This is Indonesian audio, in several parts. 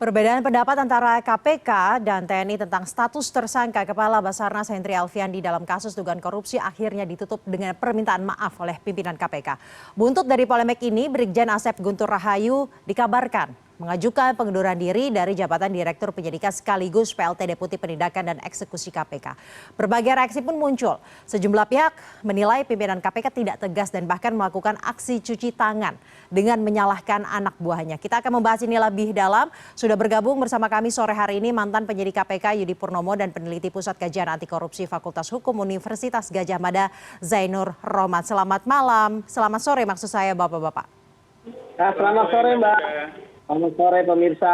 Perbedaan pendapat antara KPK dan TNI tentang status tersangka Kepala Basarnas Hendri Alfiandi dalam kasus dugaan korupsi akhirnya ditutup dengan permintaan maaf oleh pimpinan KPK. Buntut dari polemik ini, Brigjen Asep Guntur Rahayu dikabarkan mengajukan pengunduran diri dari jabatan Direktur Penyidikan sekaligus PLT Deputi Penindakan dan Eksekusi KPK. Berbagai reaksi pun muncul. Sejumlah pihak menilai pimpinan KPK tidak tegas dan bahkan melakukan aksi cuci tangan dengan menyalahkan anak buahnya. Kita akan membahas ini lebih dalam. Sudah bergabung bersama kami sore hari ini mantan penyidik KPK Yudi Purnomo dan peneliti Pusat Kajian Anti Korupsi Fakultas Hukum Universitas Gadjah Mada Zainur Rohmat. Selamat malam, selamat sore maksud saya Bapak-bapak. Selamat sore Mbak. Selamat sore pemirsa.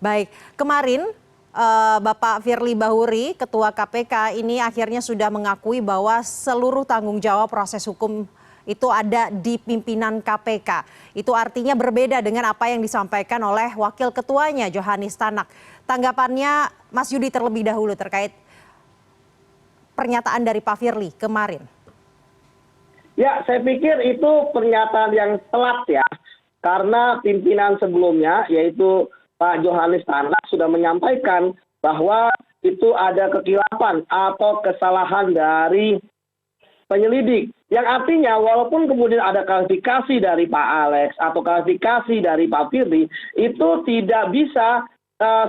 Baik, kemarin Bapak Firly Bahuri, Ketua KPK ini akhirnya sudah mengakui bahwa seluruh tanggung jawab proses hukum itu ada di pimpinan KPK. Itu artinya berbeda dengan apa yang disampaikan oleh Wakil Ketuanya Johanis Tanak. Tanggapannya Mas Yudi terlebih dahulu terkait pernyataan dari Pak Firly kemarin. Ya, saya pikir itu pernyataan yang telat ya. Karena pimpinan sebelumnya yaitu Pak Johanis Tanak sudah menyampaikan bahwa itu ada kekilapan atau kesalahan dari penyelidik. Yang artinya walaupun kemudian ada klarifikasi dari Pak Alex atau klarifikasi dari Pak Firly, itu tidak bisa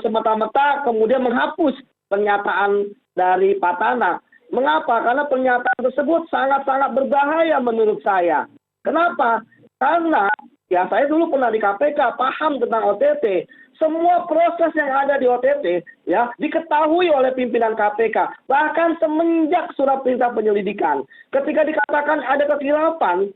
semata-mata kemudian menghapus pernyataan dari Pak Tanak. Mengapa? Karena pernyataan tersebut sangat-sangat berbahaya menurut saya. Kenapa? Karena ya saya dulu pernah di KPK, paham tentang OTT. Semua proses yang ada di OTT ya diketahui oleh pimpinan KPK. Bahkan semenjak surat perintah penyelidikan. Ketika dikatakan ada kekilapan,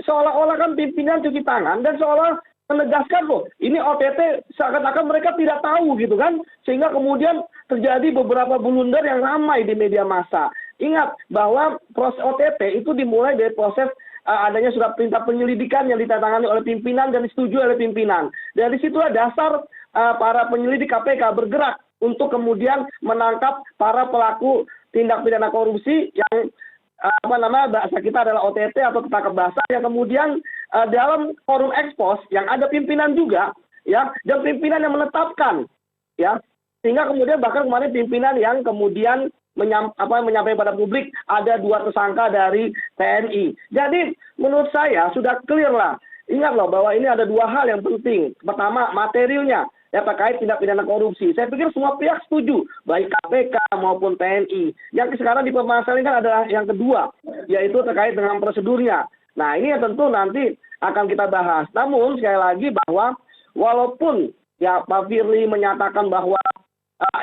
seolah-olah kan pimpinan cuci tangan dan seolah menegaskan loh, ini OTT seakan-akan mereka tidak tahu gitu kan. Sehingga kemudian terjadi beberapa blunder yang ramai di media massa. Ingat bahwa proses OTT itu dimulai dari proses adanya surat perintah penyelidikan yang ditandatangani oleh pimpinan dan disetujui oleh pimpinan. Dari situlah dasar para penyelidik KPK bergerak untuk kemudian menangkap para pelaku tindak pidana korupsi yang bahasa kita adalah OTT atau ketangkep basah yang kemudian dalam forum ekspos yang ada pimpinan juga ya dan pimpinan yang menetapkan ya sehingga kemudian bahkan kemarin pimpinan yang kemudian menyampaikan pada publik ada 2 tersangka dari TNI. Jadi menurut saya sudah clear lah. Ingat loh bahwa ini ada 2 hal yang penting. Pertama materialnya ya terkait tindak pidana korupsi. Saya pikir semua pihak setuju baik KPK maupun TNI. Yang sekarang dipermasalahkan adalah yang kedua yaitu terkait dengan prosedurnya. Nah ini yang tentu nanti akan kita bahas. Namun sekali lagi bahwa walaupun ya Pak Firly menyatakan bahwa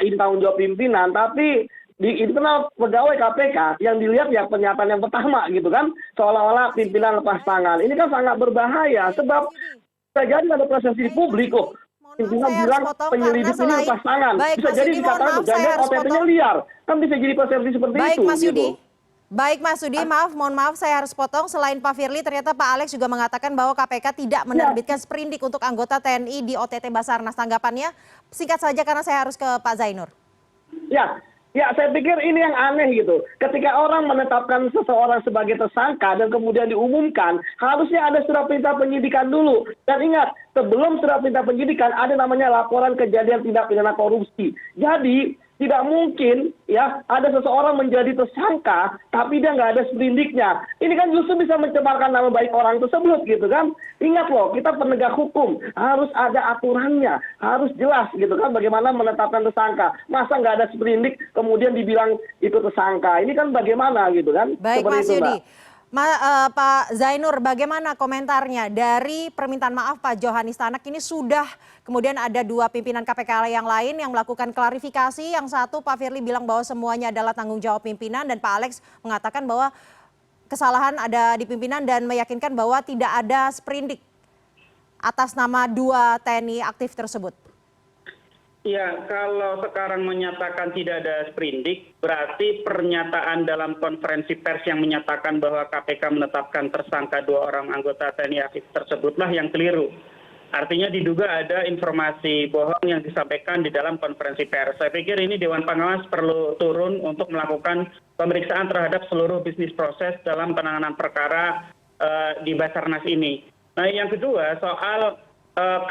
ini tanggung jawab pimpinan, tapi di internal pegawai KPK yang dilihat ya pernyataan yang pertama gitu kan seolah-olah pimpinan lepas tangan. Ini kan sangat berbahaya sebab bisa jadi ada proses di publik kok pimpinan bilang penyelidik ini lepas tangan. Bisa jadi dikatakan jangan OTT-nya liar. Kan bisa jadi persepsi seperti itu. Mas Yudi. Baik Mas Yudi, mohon maaf saya harus potong. Selain Pak Firly, ternyata Pak Alex juga mengatakan bahwa KPK tidak menerbitkan sprindik untuk anggota TNI di OTT Basarnas. Tanggapannya singkat saja karena saya harus ke Pak Zainur. Ya, saya pikir ini yang aneh gitu. Ketika orang menetapkan seseorang sebagai tersangka dan kemudian diumumkan, harusnya ada surat perintah penyidikan dulu. Dan ingat, sebelum surat perintah penyidikan ada namanya laporan kejadian tindak pidana korupsi. Jadi tidak mungkin ya ada seseorang menjadi tersangka tapi dia nggak ada sprindiknya. Ini kan justru bisa mencemarkan nama baik orang tersebut gitu kan. Ingat loh, kita penegak hukum harus ada aturannya, harus jelas gitu kan bagaimana menetapkan tersangka. Masa nggak ada sprindik kemudian dibilang itu tersangka. Ini kan bagaimana gitu kan. Baik Mas Yudi. Pak Zainur, bagaimana komentarnya dari permintaan maaf Pak Johanis Tanak ini sudah kemudian ada 2 pimpinan KPK yang lain yang melakukan klarifikasi. Yang satu Pak Firly bilang bahwa semuanya adalah tanggung jawab pimpinan dan Pak Alex mengatakan bahwa kesalahan ada di pimpinan dan meyakinkan bahwa tidak ada sprindik atas nama 2 TNI aktif tersebut. Ya, kalau sekarang menyatakan tidak ada sprindik, berarti pernyataan dalam konferensi pers yang menyatakan bahwa KPK menetapkan tersangka 2 orang anggota TNI aktif tersebutlah yang keliru. Artinya diduga ada informasi bohong yang disampaikan di dalam konferensi pers. Saya pikir ini Dewan Pengawas perlu turun untuk melakukan pemeriksaan terhadap seluruh bisnis proses dalam penanganan perkara di Basarnas ini. Nah, yang kedua soal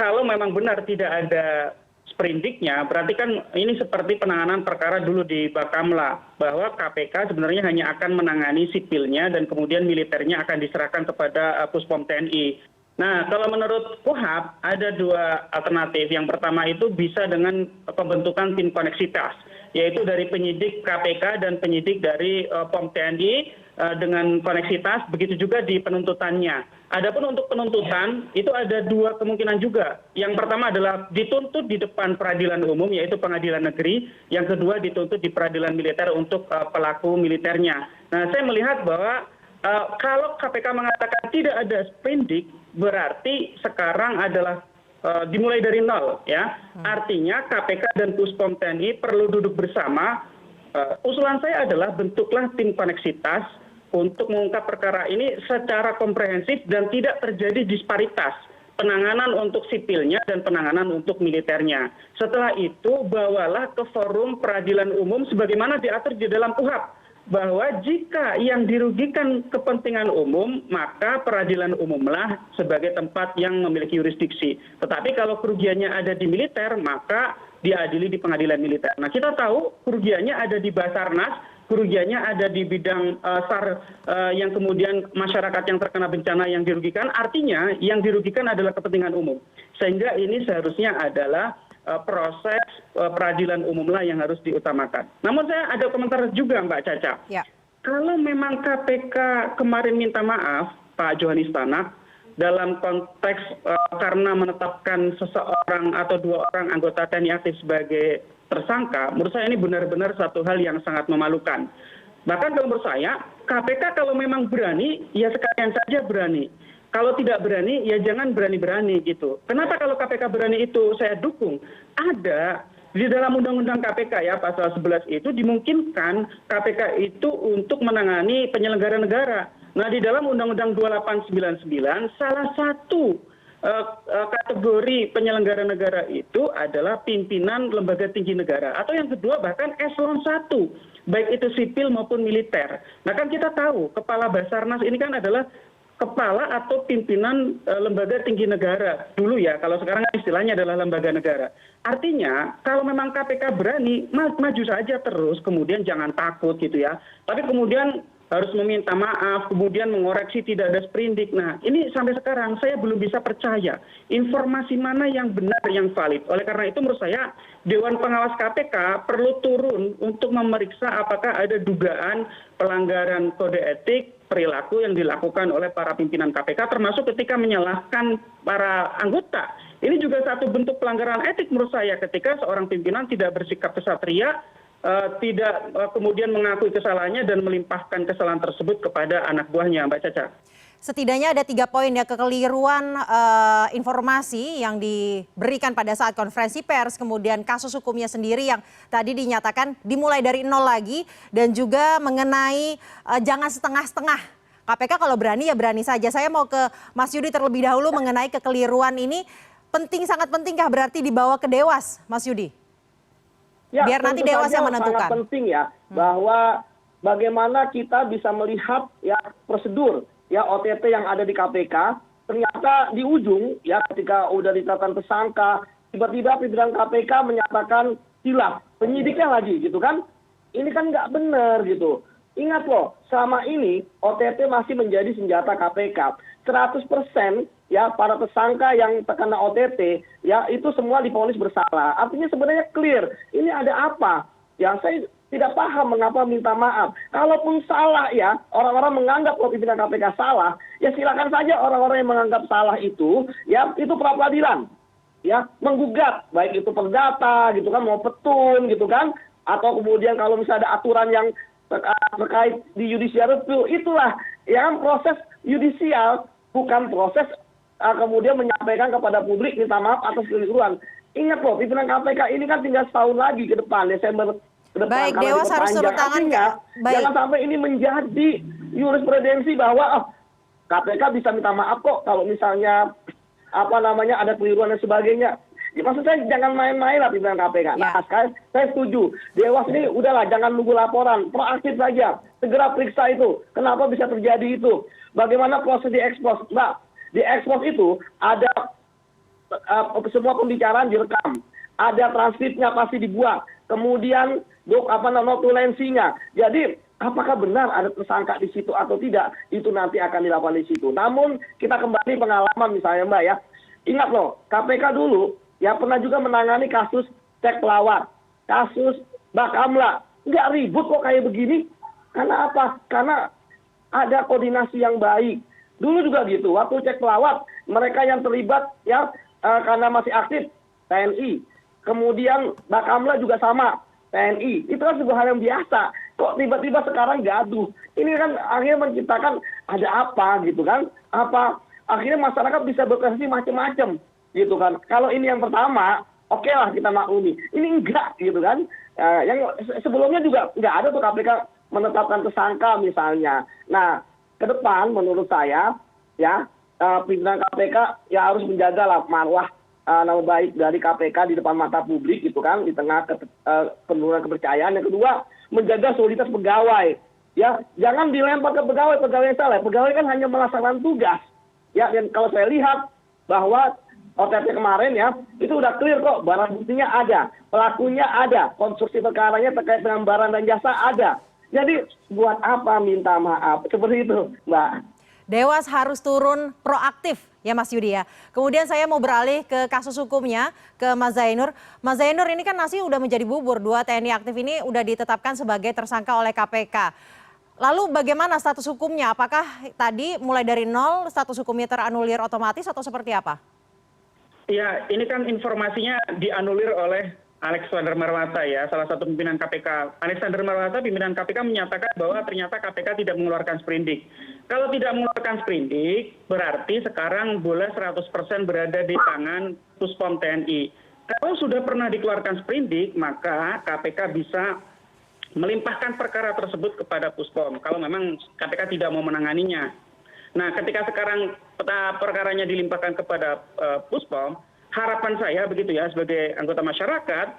kalau memang benar tidak ada sprindiknya, berarti kan ini seperti penanganan perkara dulu di Bakamla, bahwa KPK sebenarnya hanya akan menangani sipilnya dan kemudian militernya akan diserahkan kepada Puspom TNI. Nah, kalau menurut KUHAP ada dua alternatif. Yang pertama itu bisa dengan pembentukan tim koneksitas, yaitu dari penyidik KPK dan penyidik dari POM TNI dengan koneksitas, begitu juga di penuntutannya. Adapun untuk penuntutan itu ada dua kemungkinan juga. Yang pertama adalah dituntut di depan peradilan umum, yaitu pengadilan negeri. Yang kedua dituntut di peradilan militer untuk pelaku militernya. Nah, saya melihat bahwa kalau KPK mengatakan tidak ada sprindik, berarti sekarang adalah dimulai dari nol, ya. Artinya KPK dan Puspom TNI perlu duduk bersama. Usulan saya adalah bentuklah tim koneksitas untuk mengungkap perkara ini secara komprehensif dan tidak terjadi disparitas penanganan untuk sipilnya dan penanganan untuk militernya. Setelah itu bawalah ke forum peradilan umum sebagaimana diatur di dalam KUHAP, bahwa jika yang dirugikan kepentingan umum, maka peradilan umumlah sebagai tempat yang memiliki yurisdiksi. Tetapi kalau kerugiannya ada di militer, maka diadili di pengadilan militer. Nah, kita tahu kerugiannya ada di Basarnas, kerugiannya ada di bidang SAR yang kemudian masyarakat yang terkena bencana yang dirugikan. Artinya yang dirugikan adalah kepentingan umum. Sehingga ini seharusnya adalah proses peradilan umumlah yang harus diutamakan. Namun saya ada komentar juga, Mbak Caca. Ya. Kalau memang KPK kemarin minta maaf, Pak Johanis Tanak, dalam konteks karena menetapkan seseorang atau dua orang anggota TNI aktif sebagai tersangka, menurut saya ini benar-benar satu hal yang sangat memalukan. Bahkan kalau menurut saya, KPK kalau memang berani, ya sekalian saja berani. Kalau tidak berani, ya jangan berani-berani gitu. Kenapa kalau KPK berani itu saya dukung? Ada di dalam Undang-Undang KPK ya, pasal 11 itu dimungkinkan KPK itu untuk menangani penyelenggara negara. Nah, di dalam Undang-Undang 2899, salah satu kategori penyelenggara negara itu adalah pimpinan lembaga tinggi negara. Atau yang kedua bahkan eselon 1, baik itu sipil maupun militer. Nah, kan kita tahu kepala Basarnas ini kan adalah kepala atau pimpinan lembaga tinggi negara dulu ya, kalau sekarang istilahnya adalah lembaga negara. Artinya kalau memang KPK berani, maju saja terus, kemudian jangan takut gitu ya. Tapi kemudian harus meminta maaf, kemudian mengoreksi tidak ada sprindik. Nah, ini sampai sekarang saya belum bisa percaya informasi mana yang benar, yang valid. Oleh karena itu menurut saya Dewan Pengawas KPK perlu turun untuk memeriksa apakah ada dugaan pelanggaran kode etik perilaku yang dilakukan oleh para pimpinan KPK, termasuk ketika menyalahkan para anggota. Ini juga satu bentuk pelanggaran etik menurut saya ketika seorang pimpinan tidak bersikap kesatria, tidak kemudian mengakui kesalahannya dan melimpahkan kesalahan tersebut kepada anak buahnya, Mbak Caca. Setidaknya ada 3 poin ya, kekeliruan informasi yang diberikan pada saat konferensi pers, kemudian kasus hukumnya sendiri yang tadi dinyatakan dimulai dari nol lagi, dan juga mengenai jangan setengah-setengah. KPK kalau berani ya berani saja. Saya mau ke Mas Yudi terlebih dahulu mengenai kekeliruan ini. Sangat pentingkah berarti dibawa ke Dewas, Mas Yudi? Ya, biar nanti Dewas yang menentukan. Sangat penting ya, bahwa bagaimana kita bisa melihat ya prosedur ya OTT yang ada di KPK, ternyata di ujung ya ketika udah ditetapkan tersangka, tiba-tiba pimpinan KPK menyatakan hilaf, penyidiknya lagi gitu kan. Ini kan nggak benar gitu. Ingat loh, selama ini OTT masih menjadi senjata KPK. 100% ya para tersangka yang terkena OTT ya itu semua divonis bersalah. Artinya sebenarnya clear. Ini ada apa? Ya saya tidak paham mengapa minta maaf. Kalaupun salah ya, orang-orang menganggap kalau pimpinan KPK salah, ya silakan saja orang-orang yang menganggap salah itu, ya itu pra peradilan. Ya, menggugat, baik itu perdata gitu kan, mau petun gitu kan, atau kemudian kalau misalnya ada aturan yang terkait di judicial review, itulah yang proses yudisial, bukan proses kemudian menyampaikan kepada publik minta maaf atas kekeliruan. Ingat loh, pimpinan KPK ini kan tinggal setahun lagi ke depan, Desember ke depan. Baik, Dewas harus turun tangan. Jangan sampai ini menjadi jurisprudensi bahwa KPK bisa minta maaf kok kalau misalnya ada keliruan dan sebagainya. Ya, maksud saya jangan main-main lah pimpinan KPK. Nah, saya setuju. Dewas ini udahlah, jangan nunggu laporan, proaktif saja. Segera periksa itu. Kenapa bisa terjadi itu? Bagaimana proses diekspos? Nah, diekspos itu ada semua pembicaraan direkam. ada transkripnya pasti dibuat, kemudian notulensinya. Jadi apakah benar ada tersangka di situ atau tidak, itu nanti akan dilakukan di situ. Namun kita kembali pengalaman misalnya Mbak ya, ingat loh, KPK dulu ya pernah juga menangani kasus cek pelawat, kasus Bakamla, nggak ribut kok kayak begini. Karena apa? Karena ada koordinasi yang baik. Dulu juga gitu, waktu cek pelawat, mereka yang terlibat ya karena masih aktif TNI. Kemudian Bakamla juga sama, TNI. Itu kan sebuah hal yang biasa. Kok tiba-tiba sekarang gaduh? Ini kan akhirnya menciptakan ada apa gitu kan? Apa akhirnya masyarakat bisa berkreasi macam-macam gitu kan. Kalau ini yang pertama, oke lah kita maklumi. Ini enggak gitu kan. Yang sebelumnya juga nggak ada tuh KPK menetapkan tersangka misalnya. Nah, ke depan menurut saya ya pimpinan KPK ya harus menjaga lah marwah nama baik dari KPK di depan mata publik gitu kan, di tengah penurunan kepercayaan. Yang kedua, menjaga soliditas pegawai. Ya, jangan dilempar ke pegawai yang salah. Pegawai kan hanya melaksanakan tugas. Ya, dan kalau saya lihat bahwa OTT kemarin ya, itu udah clear kok, barang buktinya ada, pelakunya ada, konstruksi perkaranya terkait dengan barang dan jasa ada. Jadi buat apa minta maaf? Seperti itu, Mbak. Dewas harus turun proaktif ya Mas Yudi ya. Kemudian saya mau beralih ke kasus hukumnya, ke Mas Zainur. Mas Zainur, ini kan nasi udah menjadi bubur, 2 TNI aktif ini udah ditetapkan sebagai tersangka oleh KPK. Lalu bagaimana status hukumnya? Apakah tadi mulai dari nol status hukumnya teranulir otomatis atau seperti apa? Ya, ini kan informasinya dianulir oleh Alexander Marwata ya, salah satu pimpinan KPK. Alexander Marwata, pimpinan KPK menyatakan bahwa ternyata KPK tidak mengeluarkan sprindik. Kalau tidak mengeluarkan sprindik, berarti sekarang bola 100% berada di tangan Puspom TNI. Kalau sudah pernah dikeluarkan sprindik, maka KPK bisa melimpahkan perkara tersebut kepada Puspom, kalau memang KPK tidak mau menanganinya. Nah, ketika sekarang perkaranya dilimpahkan kepada Puspom, harapan saya begitu ya sebagai anggota masyarakat,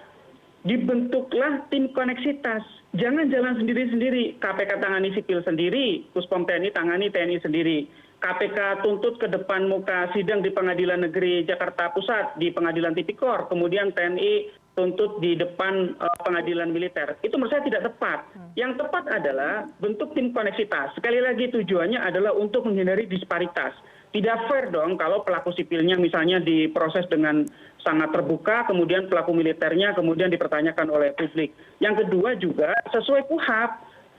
dibentuklah tim koneksitas. Jangan jalan sendiri-sendiri. KPK tangani sipil sendiri, Puspom TNI tangani TNI sendiri. KPK tuntut ke depan muka sidang di Pengadilan Negeri Jakarta Pusat, di Pengadilan Tipikor, kemudian TNI tuntut di depan pengadilan militer. Itu menurut saya tidak tepat. Yang tepat adalah bentuk tim koneksitas. Sekali lagi tujuannya adalah untuk menghindari disparitas. Tidak fair dong kalau pelaku sipilnya misalnya diproses dengan sangat terbuka, kemudian pelaku militernya kemudian dipertanyakan oleh publik. Yang kedua juga sesuai KUHAP,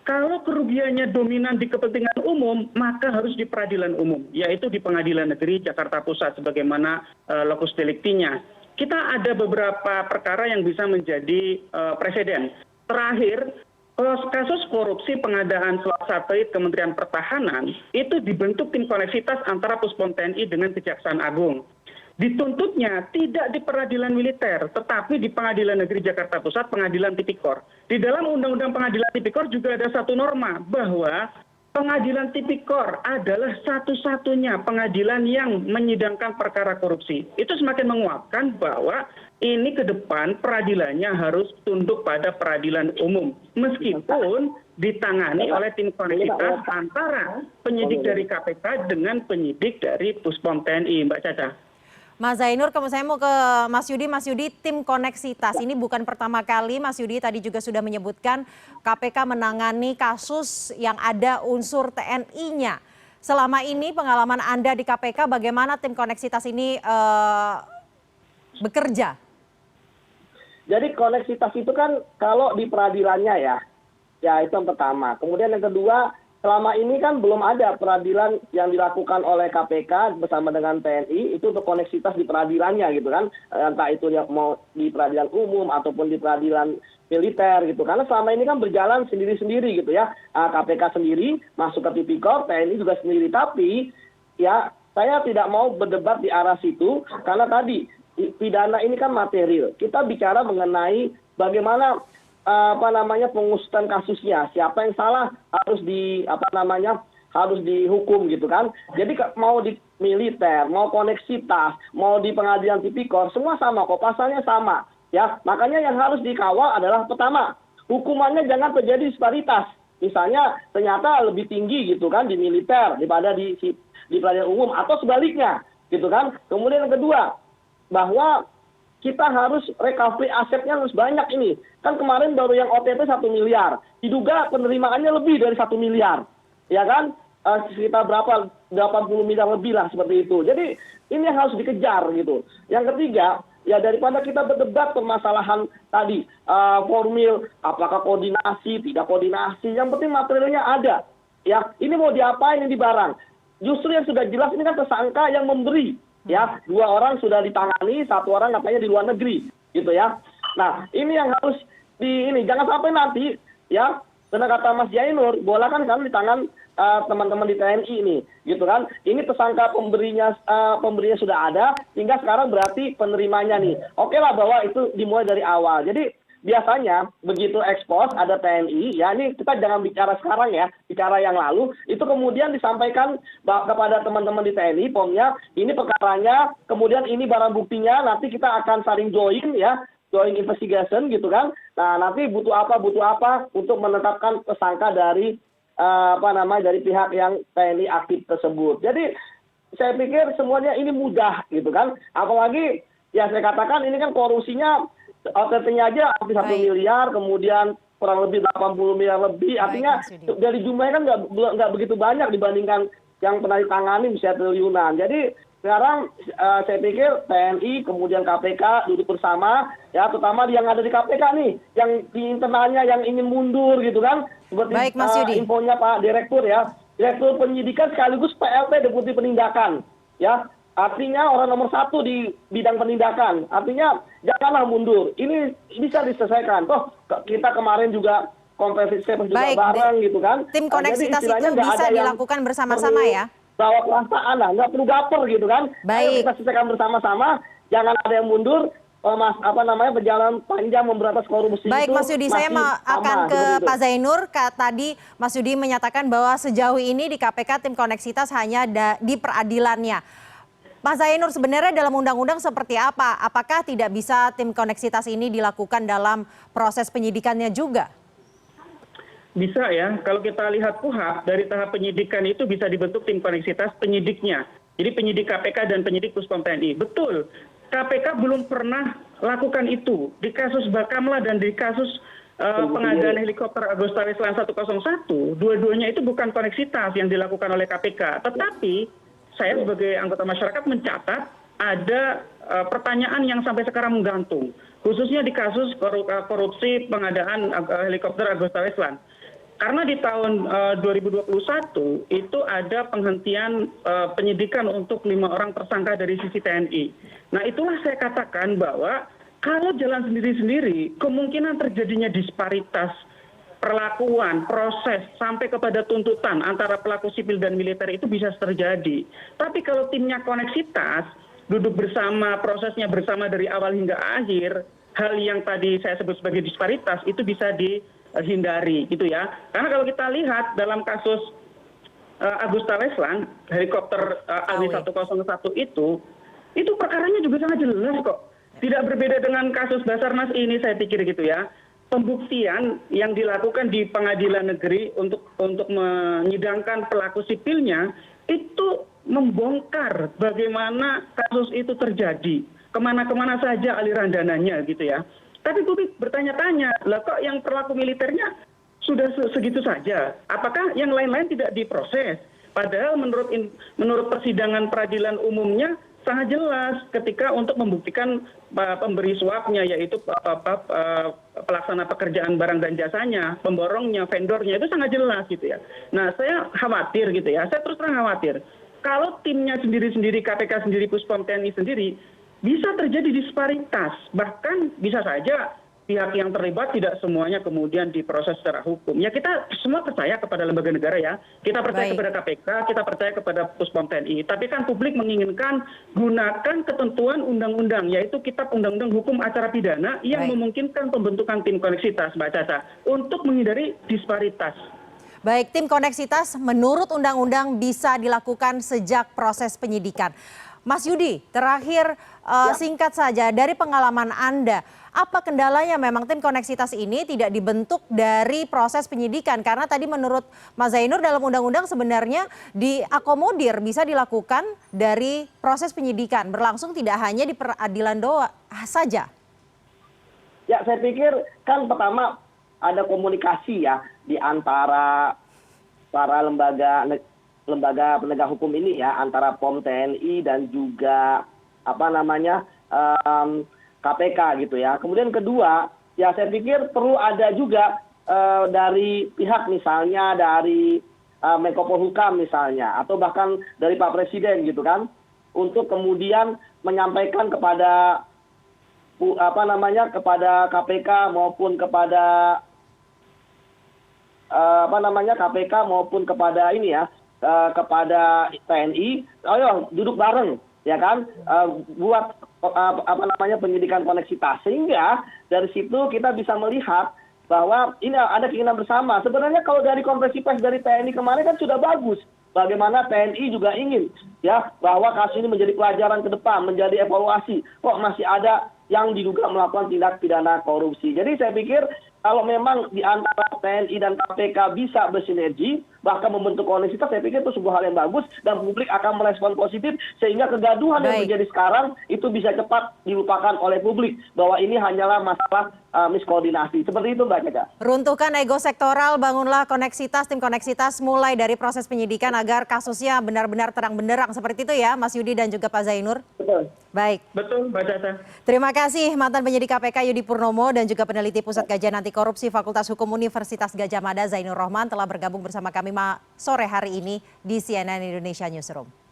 kalau kerugiannya dominan di kepentingan umum, maka harus di peradilan umum, yaitu di Pengadilan Negeri Jakarta Pusat sebagaimana lokus deliktinya. Kita ada beberapa perkara yang bisa menjadi presiden. Terakhir, kasus korupsi pengadaan slot satelit Kementerian Pertahanan itu dibentuk tim koneksitas antara Puspom TNI dengan Kejaksaan Agung. Dituntutnya tidak di peradilan militer, tetapi di Pengadilan Negeri Jakarta Pusat, Pengadilan Tipikor. Di dalam Undang-Undang Pengadilan Tipikor juga ada satu norma bahwa Pengadilan Tipikor adalah satu-satunya pengadilan yang menyidangkan perkara korupsi. Itu semakin menguatkan bahwa ini ke depan peradilannya harus tunduk pada peradilan umum. Meskipun ditangani oleh tim koneksitas antara penyidik dari KPK dengan penyidik dari Puspom TNI, Mbak Caca. Mas Zainur, saya mau ke Mas Yudi. Mas Yudi, tim koneksitas ini bukan pertama kali. Mas Yudi tadi juga sudah menyebutkan KPK menangani kasus yang ada unsur TNI-nya. Selama ini pengalaman Anda di KPK, bagaimana tim koneksitas ini bekerja? Jadi koneksitas itu kan kalau di peradilannya ya itu yang pertama. Kemudian yang kedua, selama ini kan belum ada peradilan yang dilakukan oleh KPK bersama dengan TNI itu untuk koneksitas di peradilannya gitu kan. Entah itu yang mau di peradilan umum ataupun di peradilan militer gitu. Karena selama ini kan berjalan sendiri-sendiri gitu ya. KPK sendiri masuk ke Tipikor, TNI juga sendiri. Tapi ya saya tidak mau berdebat di arah situ karena tadi pidana ini kan material. Kita bicara mengenai bagaimana pengusutan kasusnya, siapa yang salah harus harus dihukum gitu kan. Jadi mau di militer, mau koneksitas, mau di Pengadilan Tipikor, semua sama kok, pasalnya sama ya. Makanya yang harus dikawal adalah pertama, hukumannya jangan terjadi disparitas. Misalnya ternyata lebih tinggi gitu kan di militer daripada di peradilan umum atau sebaliknya gitu kan. Kemudian yang kedua, bahwa kita harus recovery asetnya harus banyak ini. Kan kemarin baru yang OTT 1 miliar. Diduga penerimaannya lebih dari 1 miliar. Ya kan? Sekitar berapa? 80 miliar lebih lah seperti itu. Jadi ini yang harus dikejar gitu. Yang ketiga, ya daripada kita berdebat permasalahan tadi, formil, apakah koordinasi, tidak koordinasi, yang penting materialnya ada. Ya, ini mau diapain ini barang? Justru yang sudah jelas ini kan tersangka yang memberi. Ya, 2 orang sudah ditangani, 1 orang katanya di luar negeri, gitu ya. Nah, ini yang harus jangan sampai nanti, ya, benar kata Mas Jainur, bola kan di tangan teman-teman di TNI ini, gitu kan. Ini tersangka pemberinya sudah ada, hingga sekarang berarti penerimanya nih. Oke lah bahwa itu dimulai dari awal. Jadi biasanya begitu ekspos ada TNI, ya ini kita jangan bicara sekarang ya, bicara yang lalu, itu kemudian disampaikan kepada teman-teman di TNI, POM-nya, ini perkaranya, kemudian ini barang buktinya, nanti kita akan saling join ya, joint investigation gitu kan. Nah nanti butuh apa untuk menetapkan tersangka dari dari pihak yang TNI aktif tersebut. Jadi saya pikir semuanya ini mudah gitu kan, apalagi ya saya katakan ini kan korupsinya OTT-nya aja hampir 1 miliar, kemudian kurang lebih 80 miliar lebih. Artinya dari jumlahnya kan nggak begitu banyak dibandingkan yang pernah ditangani bisa triliunan. Jadi sekarang saya pikir TNI kemudian KPK duduk bersama, ya terutama yang ada di KPK nih, yang di internalnya yang ingin mundur gitu kan. Seperti infonya Pak Direktur ya, Direktur Penyidikan sekaligus PLT Deputi Penindakan. Ya, artinya orang nomor 1 di bidang penindakan. Artinya janganlah mundur. Ini bisa diselesaikan. Toh kita kemarin juga konferensi pers juga bareng gitu kan. Tim koneksitas itu bisa dilakukan bersama-sama ya. Bawa perasaan lah, nggak perlu gaper gitu kan. Ayo kita selesaikan bersama-sama. Jangan ada yang mundur. Perjalanan panjang memberantas korupsi. Baik Mas Yudi, saya akan ke Pak Zainur. Tadi Mas Yudi menyatakan bahwa sejauh ini di KPK tim koneksitas hanya di peradilannya. Mas Zainur, sebenarnya dalam undang-undang seperti apa? Apakah tidak bisa tim koneksitas ini dilakukan dalam proses penyidikannya juga? Bisa ya, kalau kita lihat KUHP, dari tahap penyidikan itu bisa dibentuk tim koneksitas penyidiknya. Jadi penyidik KPK dan penyidik Puspom TNI. Betul, KPK belum pernah lakukan itu. Di kasus Bakamla dan di kasus pengadaan helikopter Agusta Westland 101, dua-duanya itu bukan koneksitas yang dilakukan oleh KPK. Tetapi saya sebagai anggota masyarakat mencatat ada pertanyaan yang sampai sekarang menggantung. Khususnya di kasus korupsi pengadaan helikopter Agusta Westland. Karena di tahun 2021 itu ada penghentian penyidikan untuk 5 orang tersangka dari sisi TNI. Nah itulah saya katakan bahwa kalau jalan sendiri-sendiri kemungkinan terjadinya disparitas perlakuan, proses sampai kepada tuntutan antara pelaku sipil dan militer itu bisa terjadi. Tapi kalau timnya koneksitas, duduk bersama, prosesnya bersama dari awal hingga akhir, hal yang tadi saya sebut sebagai disparitas itu bisa dihindari gitu ya. Karena kalau kita lihat dalam kasus Agusta Westland, helikopter AW101 itu perkaranya juga sangat jelas kok. Tidak berbeda dengan kasus Basarnas ini saya pikir gitu ya. Pembuktian yang dilakukan di pengadilan negeri untuk menyidangkan pelaku sipilnya itu membongkar bagaimana kasus itu terjadi. Kemana-kemana saja aliran dananya gitu ya. Tapi publik bertanya-tanya, lah kok yang pelaku militernya sudah segitu saja? Apakah yang lain-lain tidak diproses? Padahal menurut persidangan peradilan umumnya sangat jelas ketika untuk membuktikan pemberi suapnya, yaitu pelaksana pekerjaan barang dan jasanya, pemborongnya, vendornya, itu sangat jelas gitu ya. Nah saya khawatir gitu ya, saya terus terang khawatir. Kalau timnya sendiri-sendiri, KPK sendiri, Puspom TNI sendiri, bisa terjadi disparitas, bahkan bisa saja pihak yang terlibat tidak semuanya kemudian diproses secara hukum. Ya kita semua percaya kepada lembaga negara ya, kita percaya kepada KPK, kita percaya kepada Puspom TNI. Tapi kan publik menginginkan gunakan ketentuan undang-undang, yaitu Kitab Undang-Undang Hukum Acara Pidana yang memungkinkan pembentukan tim koneksitas, Mbak Caca, untuk menghindari disparitas. Baik, tim koneksitas menurut undang-undang bisa dilakukan sejak proses penyidikan. Mas Yudi, terakhir singkat saja dari pengalaman Anda, apa kendalanya memang tim koneksitas ini tidak dibentuk dari proses penyidikan? Karena tadi menurut Mas Zainur dalam undang-undang sebenarnya diakomodir bisa dilakukan dari proses penyidikan, berlangsung tidak hanya di peradilan saja. Ya, saya pikir kan pertama ada komunikasi ya di antara para lembaga penegak hukum ini ya, antara POM TNI dan juga KPK gitu ya. Kemudian kedua, ya saya pikir perlu ada juga dari pihak misalnya dari Menko Polhukam misalnya, atau bahkan dari Pak Presiden gitu kan, untuk kemudian menyampaikan kepada kepada KPK maupun kepada KPK maupun kepada ini ya, kepada TNI, ayo duduk bareng ya kan, buat penyidikan koneksitas, sehingga dari situ kita bisa melihat bahwa ini ada keinginan bersama. Sebenarnya kalau dari konferensi pers dari TNI kemarin kan sudah bagus, bagaimana TNI juga ingin ya bahwa kasus ini menjadi pelajaran ke depan, menjadi evaluasi. Kok masih ada yang diduga melakukan tindak pidana korupsi. Jadi saya pikir kalau memang di antara TNI dan KPK bisa bersinergi, bahkan membentuk koneksitas, saya pikir itu sebuah hal yang bagus dan publik akan merespon positif sehingga kegaduhan yang terjadi sekarang itu bisa cepat dilupakan oleh publik bahwa ini hanyalah masalah miskoordinasi. Seperti itu Mbak Caca. Runtuhkan ego sektoral, bangunlah koneksitas, tim koneksitas mulai dari proses penyidikan agar kasusnya benar-benar terang benderang. Seperti itu ya Mas Yudi dan juga Pak Zainur? Betul. Baik. Betul, Mbak Caca. Terima kasih mantan penyidik KPK Yudi Purnomo dan juga peneliti Pusat Kajian Anti Korupsi Fakultas Hukum Universitas Gadjah Mada Zainur Rohman telah bergabung bersama kami sore hari ini di CNN Indonesia Newsroom.